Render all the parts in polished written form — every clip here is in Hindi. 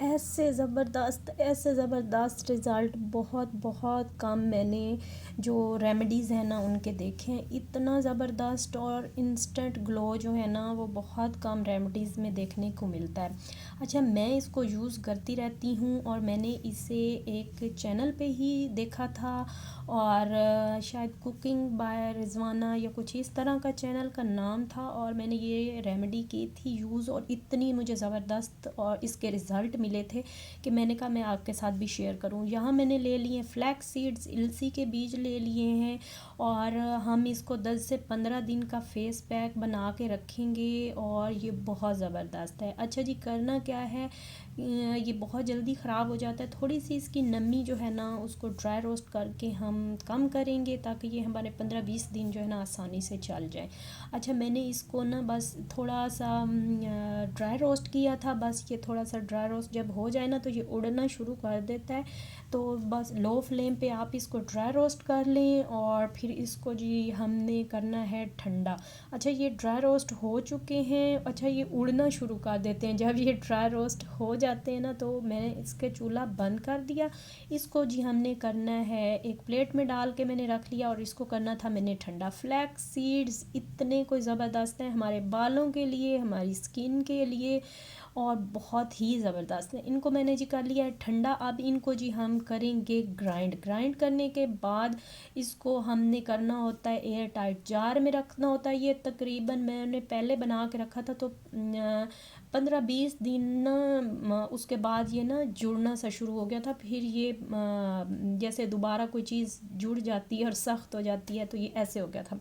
ऐसे ज़बरदस्त रिज़ल्ट बहुत बहुत कम मैंने जो रेमेडीज़ हैं ना उनके देखे हैं। इतना ज़बरदस्त और इंस्टेंट ग्लो जो है ना वो बहुत कम रेमेडीज़ में देखने को मिलता है। अच्छा, मैं इसको यूज़ करती रहती हूँ और मैंने इसे एक चैनल पे ही देखा था, और शायद कुकिंग बाय रिजवाना या कुछ इस तरह का चैनल का नाम था, और मैंने ये रेमेडी की थी यूज़, और इतनी मुझे ज़बरदस्त और इसके रिज़ल्ट मिले थे कि मैंने कहा मैं आपके साथ भी शेयर करूं। यहाँ मैंने ले लिए फ्लैक्स सीड्स, इलसी के बीज ले लिए हैं, और हम इसको 10 से 15 दिन का फेस पैक बना के रखेंगे, और ये बहुत ज़बरदस्त है। अच्छा जी, करना क्या है, ये बहुत जल्दी ख़राब हो जाता है। थोड़ी सी इसकी नमी जो है ना उसको ड्राई रोस्ट करके हम कम करेंगे ताकि ये हमारे 15-20 दिन जो है ना आसानी से चल जाए। अच्छा, मैंने इसको ना बस थोड़ा सा ड्राई रोस्ट किया था। बस ये थोड़ा सा ड्राई रोस्ट जब हो जाए ना तो ये उड़ना शुरू कर देता है। तो बस लो फ्लेम पे आप इसको ड्राई रोस्ट कर लें, और फिर इसको जी हमने करना है ठंडा। अच्छा, ये ड्राई रोस्ट हो चुके हैं। अच्छा, ये उड़ना शुरू कर देते हैं। जब ये ड्राई रोस्ट हो जाते हैं ना तो मैंने इसके चूल्हा बंद कर दिया। इसको जी हमने करना है एक प्लेट में डाल के मैंने रख लिया, और इसको करना था मैंने ठंडा। फ्लैक्स सीड्स इतने कोई ज़बरदस्त हैं हमारे बालों के लिए, हमारी स्किन के लिए, और बहुत ही ज़बरदस्त है। इनको मैंने जी कर लिया है ठंडा। अब इनको जी हम करेंगे ग्राइंड। ग्राइंड करने के बाद इसको हमने करना होता है एयर टाइट जार में रखना होता है। ये तकरीबन मैंने पहले बना के रखा था तो 15-20 दिन ना उसके बाद ये ना जुड़ना सा शुरू हो गया था। फिर ये जैसे दोबारा कोई चीज़ जुड़ जाती है और सख्त हो जाती है, तो ये ऐसे हो गया था।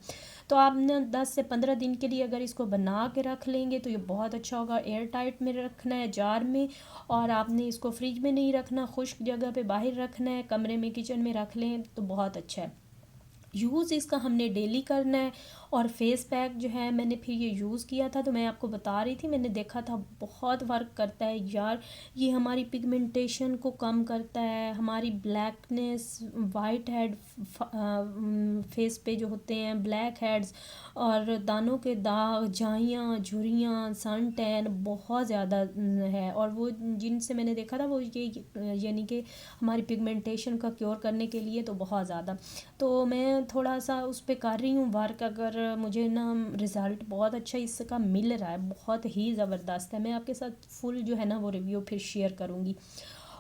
तो आपने 10 से 15 दिन के लिए अगर इसको बना के रख लेंगे तो ये बहुत अच्छा होगा। एयर टाइट में रखना है जार में, और आपने इसको फ्रिज में नहीं रखना, खुश्क जगह पे बाहर रखना है, कमरे में किचन में रख लें तो बहुत अच्छा है। यूज़ इसका हमने डेली करना है। और फेस पैक जो है मैंने फिर ये यूज़ किया था तो मैं आपको बता रही थी, मैंने देखा था बहुत वर्क करता है यार। ये हमारी पिगमेंटेशन को कम करता है, हमारी ब्लैकनेस, वाइट हेड फेस पे जो होते हैं ब्लैक हेड्स, और दानों के दाग, झाइयाँ, झुर्रियाँ, सन टैन बहुत ज़्यादा है। और वो जिनसे मैंने देखा था वो ये यानी कि हमारी पिगमेंटेशन का क्योर करने के लिए तो बहुत ज़्यादा। तो मैं थोड़ा सा उस पे कर रही हूँ वर्क। अगर मुझे ना रिज़ल्ट बहुत अच्छा इसका मिल रहा है, बहुत ही ज़बरदस्त है। मैं आपके साथ फुल जो है ना वो रिव्यू फिर शेयर करूँगी।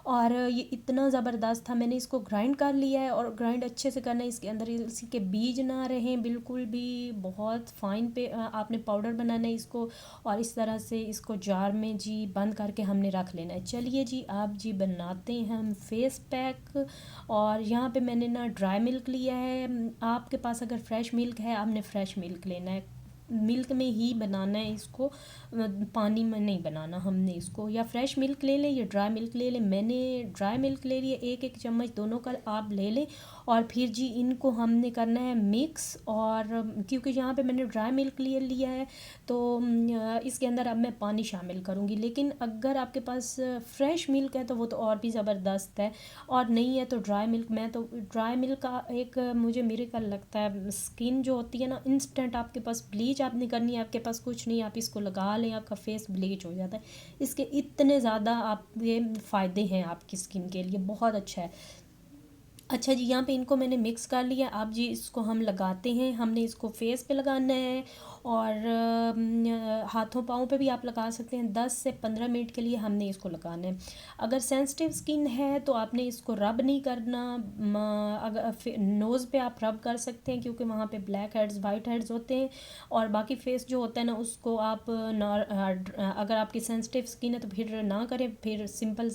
और ये इतना ज़बरदस्त था, मैंने इसको ग्राइंड कर लिया है, और ग्राइंड अच्छे से करना है। इसके अंदर इसी के बीज ना रहें बिल्कुल भी, बहुत फ़ाइन पे आपने पाउडर बनाना है इसको। और इस तरह से इसको जार में जी बंद करके हमने रख लेना है। चलिए जी, आप जी बनाते हैं हम फेस पैक। और यहाँ पे मैंने ना ड्राई मिल्क लिया है। आपके पास अगर फ्रेश मिल्क है आपने फ्रेश मिल्क लेना है, मिल्क में ही बनाना है इसको, पानी में नहीं बनाना हमने इसको। या फ्रेश मिल्क ले लें या ड्राई मिल्क ले लें। मैंने ड्राई मिल्क ले लिया, एक एक चम्मच दोनों का आप ले लें। और फिर जी इनको हमने करना है मिक्स। और क्योंकि यहाँ पे मैंने ड्राई मिल्क ले लिया है तो इसके अंदर अब मैं पानी शामिल करूँगी। लेकिन अगर आपके पास फ्रेश मिल्क है तो वो तो और भी ज़बरदस्त है, और नहीं है तो ड्राई मिल्क। मैं तो ड्राई मिल्क का एक मुझे मिरेकल लगता है। स्किन जो होती है ना इंस्टेंट, आपके पास ब्लीच आपने करनी है, आपके पास कुछ नहीं, आप इसको लगा लें आपका फेस ब्लीच हो जाता है। इसके इतने ज़्यादा आप ये फ़ायदे हैं आपकी स्किन के लिए, बहुत अच्छा है। अच्छा जी, यहाँ पे इनको मैंने मिक्स कर लिया। अब जी इसको हम लगाते हैं, हमने इसको फेस पे लगाना है, और हाथों पाँव पे भी आप लगा सकते हैं। 10 से 15 मिनट के लिए हमने इसको लगाना है। अगर सेंसिटिव स्किन है तो आपने इसको रब नहीं करना। अगर नोज़ पे आप रब कर सकते हैं क्योंकि वहाँ पे ब्लैक हेड्स, वाइट हेड्स होते हैं। और बाकी फेस जो होता है ना उसको आप अगर आपकी सेंसिटिव स्किन है तो फिर ना करें, फिर सिंपल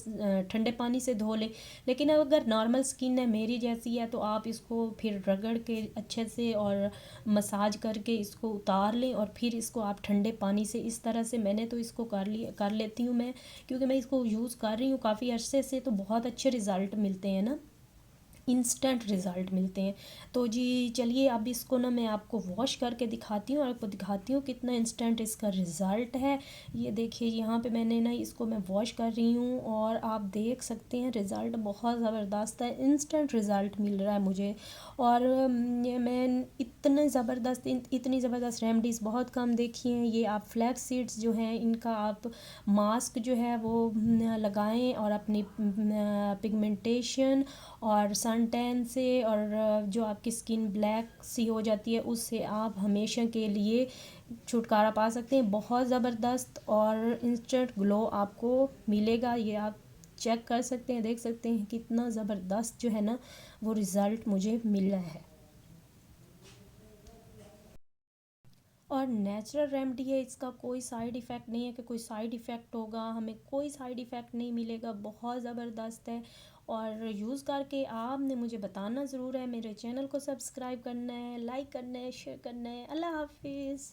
ठंडे पानी से धो लें। लेकिन अगर नॉर्मल स्किन है मेरी जैसी है तो आप इसको फिर रगड़ के अच्छे से और मसाज करके इसको उतार लें, और फिर इसको आप ठंडे पानी से इस तरह से, मैंने तो इसको कर लेती हूँ मैं, क्योंकि मैं इसको यूज़ कर रही हूँ काफ़ी अरसे से, तो बहुत अच्छे रिज़ल्ट मिलते हैं ना। इंस्टेंट रिज़ल्ट मिलते हैं। तो जी चलिए अब इसको ना मैं आपको वॉश करके दिखाती हूँ और आपको दिखाती हूँ कितना इंस्टेंट इसका रिज़ल्ट है। ये देखिए यहाँ पे मैंने ना इसको मैं वॉश कर रही हूँ और आप देख सकते हैं रिज़ल्ट बहुत ज़बरदस्त है, इंस्टेंट रिज़ल्ट मिल रहा है मुझे। और ये मैं इतनी ज़बरदस्त रेमेडीज़ बहुत कम देखी हैं। ये आप फ्लैक्स सीड्स जो हैं इनका आप मास्क जो है वो लगाएं और अपनी पिगमेंटेशन और सन टैन से और जो आपकी स्किन ब्लैक सी हो जाती है उससे आप हमेशा के लिए छुटकारा पा सकते हैं। बहुत ज़बरदस्त और इंस्टेंट ग्लो आपको मिलेगा, ये आप चेक कर सकते हैं, देख सकते हैं कितना ज़बरदस्त जो है ना वो रिज़ल्ट मुझे मिल रहा है। और नेचुरल रेमेडी है, इसका कोई साइड इफ़ेक्ट नहीं है कि कोई साइड इफ़ेक्ट होगा, हमें कोई साइड इफ़ेक्ट नहीं मिलेगा, बहुत ज़बरदस्त है। और यूज़ करके आपने मुझे बताना ज़रूर है। मेरे चैनल को सब्सक्राइब करना है, लाइक करना है, शेयर करना है। अल्लाह हाफिज़।